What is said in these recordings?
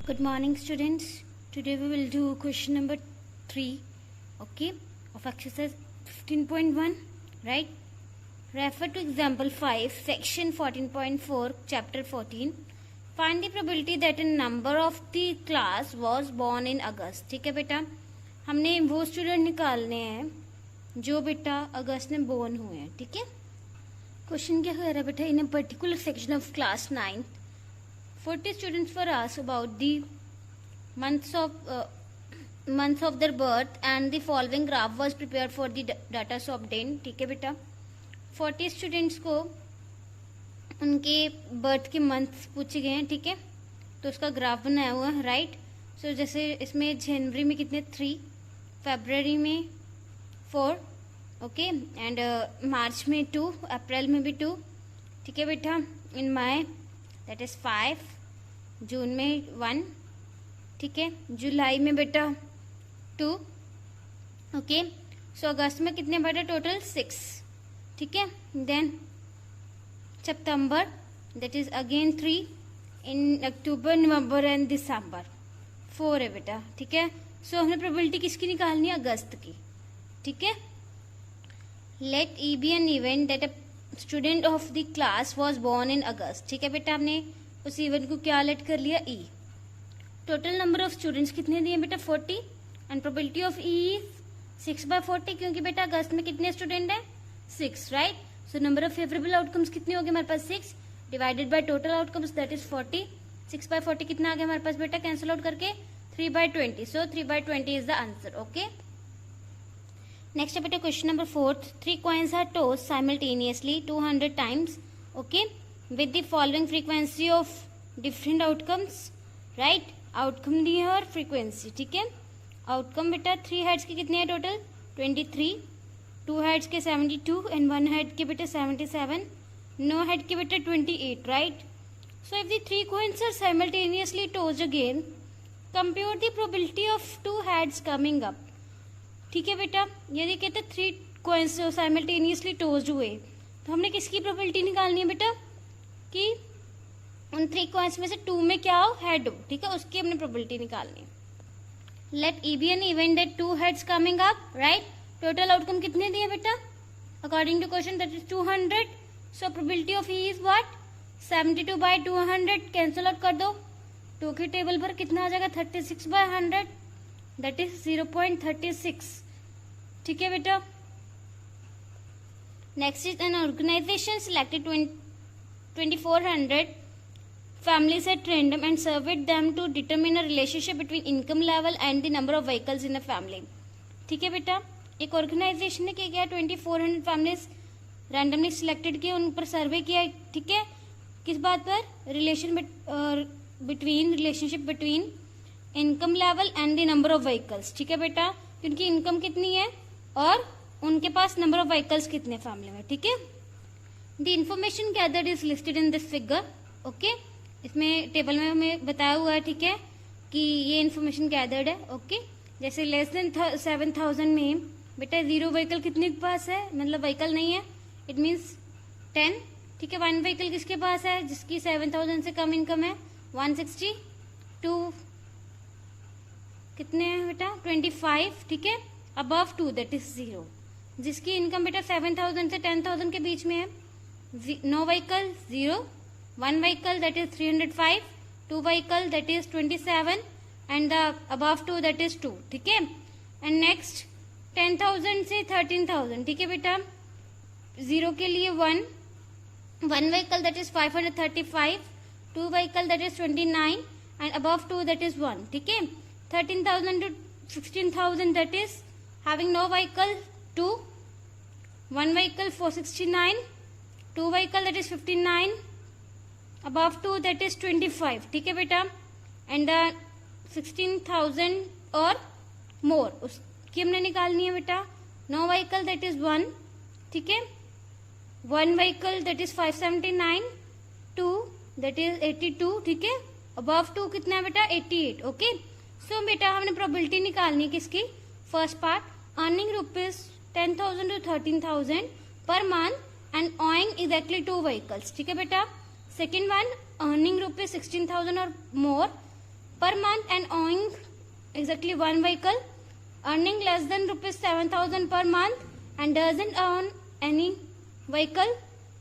Good morning, students. Today we will do question number 3, okay, of exercise 15.1, right? Refer to example 5, section 14.4, chapter 14. Find the probability that a number of the class was born in August. ठीक है बेटा, हमने वो student निकालने हैं जो बेटा अगस्त में बोर्न हुए हैं. ठीक है, क्वेश्चन क्या कह रहा है बेटा? In a particular section of class 9 40 students were asked about the months of their birth and the following graph was prepared for the data so obtained. ठीक है बेटा, 40 students को उनके बर्थ के मंथ्स पूछे गए हैं. ठीक है, तो उसका ग्राफ बनाया हुआ है, राइट. सो जैसे इसमें जनवरी में कितने 3, फरवरी में 4, ओके, एंड मार्च में 2, अप्रैल में भी 2. ठीक है बेटा, इन मई दैट इज 5, जून में 1. ठीक है, जुलाई में बेटा 2, ओके. सो अगस्त में कितने बेटा टोटल 6. ठीक है, then September that is again 3, in October, November and December 4 है बेटा. ठीक है, सो हमें प्रोबेबिलिटी किसकी निकालनी है? अगस्त की. ठीक है, let E be an event that a student of the class was born in August. ठीक है बेटा, हमने उस इवेंट को क्या लेट कर लिया? ई. टोटल नंबर ऑफ स्टूडेंट्स कितने दिए बेटा? 40, and probability of E is 6/40, क्योंकि बेटा अगस्त में कितने स्टूडेंट हैं? 6, right. So number of favourable outcomes कितने हो गए हमारे पास? 6 divided by total outcomes that is 40. 6/40 कितना आ गया हमारे पास बेटा? कैंसिल आउट करके 3/20. सो 3/20 is the answer. Okay, next है बेटा question number 4. 3 coins are tossed simultaneously 200 times, okay, with the following frequency of different outcomes, right. Outcome दिए और फ्रीक्वेंसी. ठीक है, आउटकम बेटा 3 हेड्स के कितने हैं टोटल? 23, 2 हेड्स के 72 एंड 1 हेड के बेटा 77, नो हेड के बेटा 28, right. So if the 3 coins are simultaneously tossed again, compute the probability of 2 heads coming up. ठीक है बेटा, यदि कहते 3 coins साइमल्टेनियसली टोस्ड हुए तो हमने किसकी प्रोबेबिलिटी निकालनी है बेटा? कि उन 3 coins में से 2 में क्या हो? हेड हो. ठीक है, उसकी हमने प्रोबेबिलिटी निकालनी है. Let E be an event that 2 heads coming up, right. Total outcome कितने दिए बेटा? According to question that is 200. So probability of E is what? 72/200. Cancel out कर दो. 2 के टेबल पर कितना आ जाएगा? 36/100, दैट इज 0.36. ठीक है बेटा, next is an organisation selected 2400 families at random and surveyed them to determine a relationship between income level and the number of vehicles in a family. ठीक है बेटा, एक ऑर्गेनाइजेशन ने क्या किया? 2400 फैमिलीज रैंडमली सिलेक्टेड किए, उन पर सर्वे किया. ठीक है, किस बात पर? Relationship between income level and the number of vehicles. ठीक है बेटा, उनकी इनकम कितनी है और उनके पास नंबर ऑफ व्हीकल्स कितने फैमिली में. ठीक है, the information gathered is listed in this figure. Okay, इसमें टेबल में हमें बताया हुआ है. ठीक है, कि ये इन्फॉर्मेशन गैदर्ड है. ओके, जैसे लेस देन 7000 में बेटा 0 व्हीकल कितने के पास है? मतलब व्हीकल नहीं है, इट मीन्स 10. ठीक है, 1 व्हीकल किसके पास है? जिसकी 7000 से कम इनकम है 160. 2 कितने हैं बेटा? 25. ठीक है, अबव 2 दैट इज 0. जिसकी इनकम बेटा 7000 से 10000 के बीच में है, no vehicle 0, 1 vehicle that is 305, 2 vehicle that is 27 and the above 2 that is 2. ठीक है, एंड नेक्स्ट 10000 से 13000. ठीक है बेटा, 0 के लिए 1 vehicle that is 535, 2 vehicle that is 29 and above 2 that is 1. ठीक है, 13,000 to 16,000 that is having no vehicle 2, 1 vehicle 469, 2 vehicle that is 59, above 2 that is 25. ठीक है बेटा, and the 16,000 और more उसकी हमने निकालनी है बेटा. no vehicle that is 1. ठीक है, 1 vehicle that is 579, 2 that is 82. ठीक है, above 2 कितना है बेटा? 88. ओके, सो बेटा हमने प्रोबेबिलिटी निकालनी है किसकी? First part, earning rupees 10,000 to 13,000 पर month and owing exactly 2 vehicles. ठीक है बेटा, सेकेंड वन, अर्निंग रुपीज 16,000 और मोर per month and owing exactly one vehicle, earning less than rupees 7,000 per month and doesn't own any vehicle,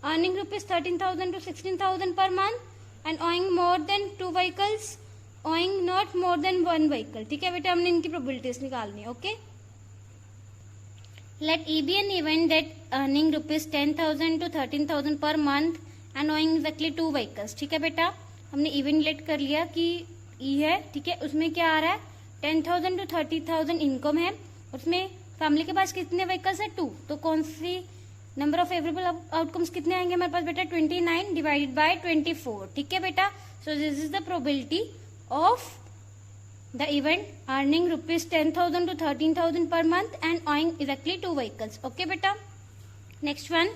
earning rupees 13,000 to 16,000 per month and owing more than 2 vehicles, owing not more than 1 vehicle. ठीक है बेटा, हमने इनकी probabilities निकालनी है. Okay, let E be an event that earning rupees 10,000 to 13,000 per month and owing exactly 2 vehicles. ठीक है बेटा, हमने इवेंट लेट कर लिया कि E है. ठीक है, उसमें क्या आ रहा है, 10,000 to 30,000 इनकम है, उसमें फैमिली के पास कितने व्हीकल्स है, 2. तो कौन सी नंबर ऑफ फेवरेबल आउटकम्स कितने आएंगे हमारे पास बेटा, 29 डिवाइडेड बाय 24. ठीक है बेटा, so this is the probability of the event earning rupees 10,000 to 13,000 per month and owing exactly 2 vehicles. Okay beta, next one,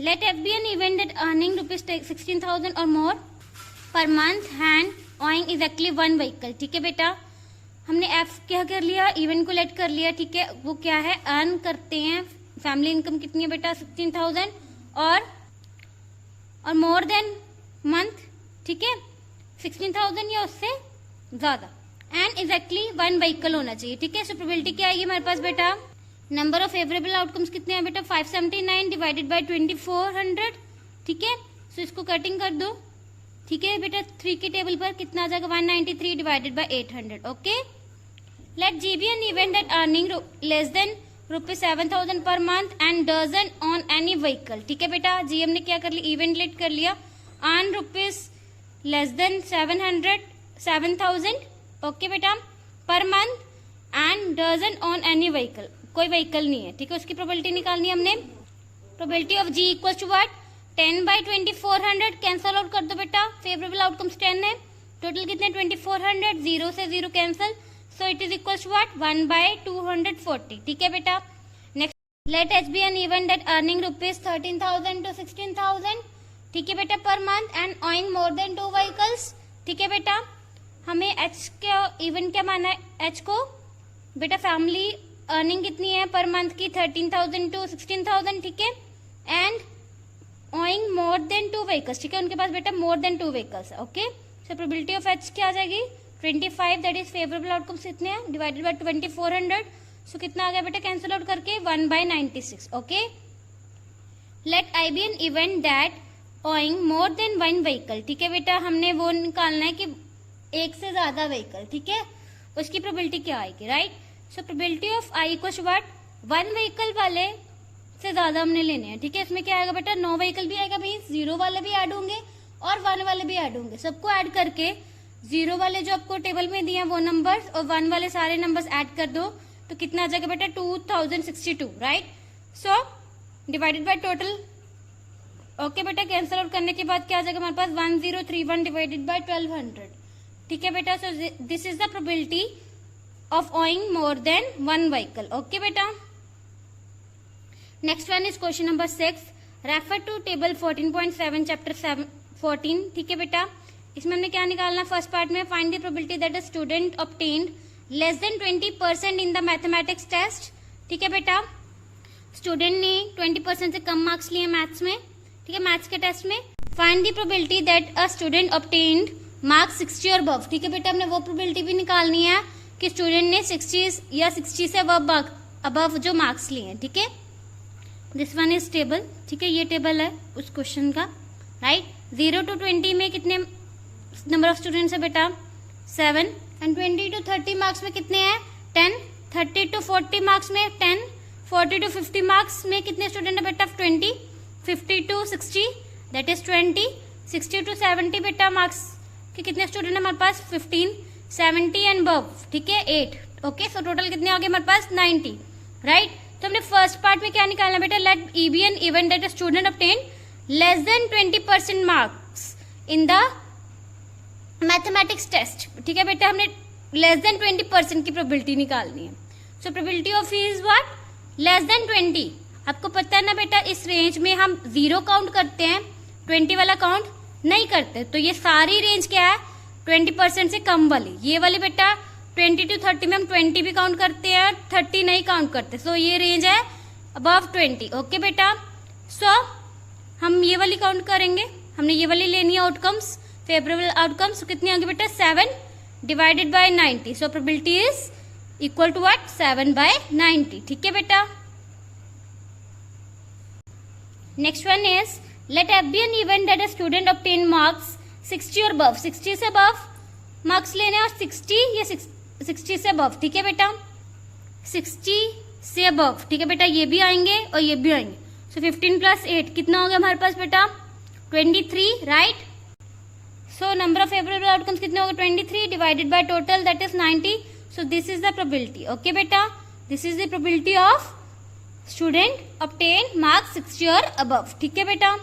let F be an event that earning rupees 16,000 or more per month and owing exactly 1 vehicle. ठीक है बेटा, हमने F क्या कर लिया, event को late कर लिया. ठीक है, वो क्या है, अर्न करते हैं, फैमिली इनकम कितनी है बेटा, 16,000 और मोर देन मंथ. ठीक है, 16,000 या उससे ज्यादा एंड एग्जैक्टली 1 व्हीकल होना चाहिए. ठीक है, सो प्रोबेबिलिटी क्या आएगी हमारे पास बेटा, नंबर ऑफ फेवरेबल आउटकम्स कितने हैं बेटा, 579 डिवाइडेड बाय 2400. ठीक है, सो इसको कटिंग कर दो. ठीक है बेटा, 3 की टेबल पर कितना आ जाएगा, 193 divided by 800. Okay, let G be an event that earning less than rupees 7,000 per month and doesn't own any vehicle. ठीक है बेटा, जी हमने क्या कर लिया, इवेंट लेट कर लिया, earn rupees less than 7,000. Okay बेटा, per month and doesn't own any vehicle, कोई व्हीकल नहीं है. ठीक है, उसकी प्रोबेबिलिटी निकालनी है हमने. Probability of G equal to what, 10 by 2400. Cancel out कर दो बेटा, फेवरेबल आउटकम्स 10 है, टोटल कितने 2400, 0 से 0 cancel, so it is equal to what, 1 by 240. ठीक है बेटा, next, let H be an event that earning rupees 13,000 to 16,000. ठीक है बेटा, per month and owing more than 2 vehicles. ठीक है बेटा, हमें एच का इवेंट क्या माना है, एच को बेटा फैमिली अर्निंग कितनी है पर मंथ की, 13,000 टू 16,000. ठीक है, and owing more than 2 vehicles. ठीक है, उनके पास बेटा मोर देन 2 व्हीकल्स है. Okay, so probability of H क्या आ जाएगी, 25, दैट इज फेवरेबल आउटकम्स कितने हैं, डिवाइडेड बाय 2400. सो कितना आ गया बेटा, कैंसिल आउट करके 1 by 96. Okay, let I be an event that owing more than 1 vehicle. ठीक है बेटा, हमने वो निकालना है कि एक से ज्यादा व्हीकल. ठीक है, उसकी प्रोबेबिलिटी क्या आएगी, right. So probability of I equal to what, 1 vehicle वाले से ज्यादा हमने लेने हैं. ठीक है, इसमें क्या आएगा बेटा, 9 व्हीकल भी आएगा, भाई 0 वाले भी ऐड होंगे और 1 वाले भी ऐड होंगे. सबको ऐड करके 0 वाले जो आपको टेबल में दिए हैं वो नंबर्स और 1 वाले सारे नंबर्स ऐड कर दो, तो कितना आ जाएगा बेटा, 2062. Right, so divided by total. Okay बेटा, कैंसिल आउट करने के बाद क्या आ जाएगा हमारे पास, 1031 डिवाइडेड बाय 1200. ठीक है बेटा, so this is the probability of owning more than 1 vehicle. Okay बेटा, next one is question number 6. Refer to table 14.7 chapter 14. ठीक है बेटा, इसमें हमने क्या निकालना, फर्स्ट पार्ट में find the probability that a student obtained less than 20% in the mathematics test. ठीक है बेटा, स्टूडेंट ने 20% से कम मार्क्स लिए मैथ्स में. ठीक है, मैथ्स के टेस्ट में. Find the probability that a student obtained marks 60 और अबव. ठीक है बेटा, हमने वो प्रोबेबिलिटी भी निकालनी है कि स्टूडेंट ने 60 या 60 से अबव जो मार्क्स लिए हैं. ठीक है, दिस वन इज टेबल. ठीक है, ये टेबल है उस क्वेश्चन का, राइट. 0 to 20 में कितने नंबर ऑफ स्टूडेंट्स है बेटा, 7. एंड 20 to 30 मार्क्स में कितने हैं, 10. 30 to 40 मार्क्स में 10. 40 to 50 मार्क्स में कितने स्टूडेंट है बेटा, 20. 50 to 60 दैट इज 20. 60 to 70 बेटा मार्क्स कि कितने स्टूडेंट है हमारे पास, 15. 70 एंड अबव. ठीक है, 8. ओके, सो टोटल कितने आ गए हमारे पास, 90. राइट, तो हमने फर्स्ट पार्ट में क्या निकालना बेटा, let E be an event that a student obtain less than 20% marks in the mathematics test. ठीक है बेटा, हमने लेस देन 20% की प्रोबेबिलिटी निकालनी है. सो probability of is what, less than 20. आपको पता है ना बेटा, इस रेंज में हम 0 काउंट करते हैं, 20 वाला काउंट नहीं करते. तो ये सारी रेंज क्या है, 20% से कम वाली. ये वाली बेटा 20 to 30 में हम 20 भी काउंट करते हैं, 30 नहीं काउंट करते. सो ये रेंज है अबव 20. ओके बेटा, सो हम ये वाली काउंट करेंगे, हमने ये वाली लेनी है आउटकम्स, फेवरेबल आउटकम्स. कितनी होंगी बेटा, 7. Divided by 90. So probability is equal to what 7/90. ठीक है बेटा. Next one is let F be an event that a student obtain marks 60 और अबव. 60 से अबव मार्क्स लेने और 60 या 60 से अबव. ठीक है बेटा. 60 से अबव. ठीक है बेटा. ये भी आएंगे और ये भी आएंगे. सो 15 + 8 कितना हो गया हमारे पास बेटा 23. Right. So number of favourable outcomes कितने हो गए 23 divided by total that is 90. So this is the probability. Okay बेटा. This is the probability of student obtain marks 60 और अबव. ठीक है बेटा.